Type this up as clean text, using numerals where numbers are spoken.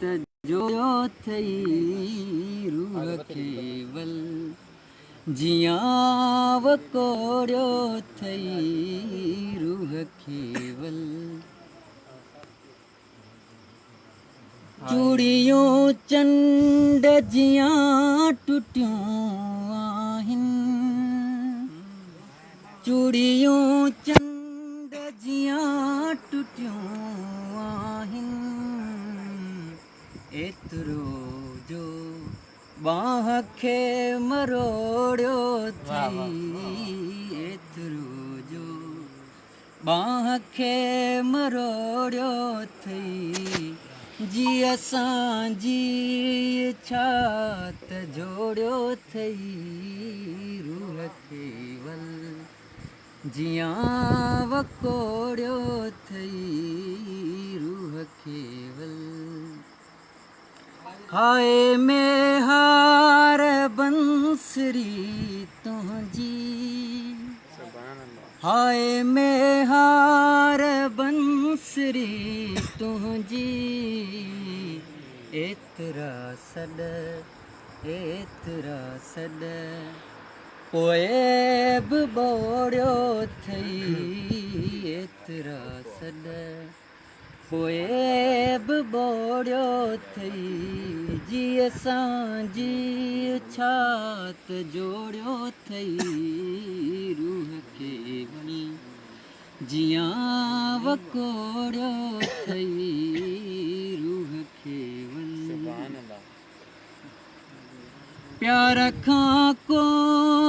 त जोड़ियो थई रूह केवल जियां वकोड़ियो थई रूह केवल चूड़ियों चंड जियां टुटियों आहिनि चूड़ियों चंड जियां टुटियों आहिनि एतिरो जो बाह खे मरोड़ियो थई एतिरो जो बाह खे मरोड़ियो थई जी असांजी इच्छा त जोड़ियो थई रूह केवल जियां वकोड़ियो थई रूह केवल हाय में हार बंसरी तुंहिंजी हाय में हार बंसरी तुंहिंजी एतिरा सॾ पोइ बि ॿोड़ियो थई एतिरा सॾ पोइ बि ॿोड़ियो थई जी असांजी इच्छा त जोड़ियो थई रूह केवल जियां वकोड़ियो थई रूह केवल प्यार खां को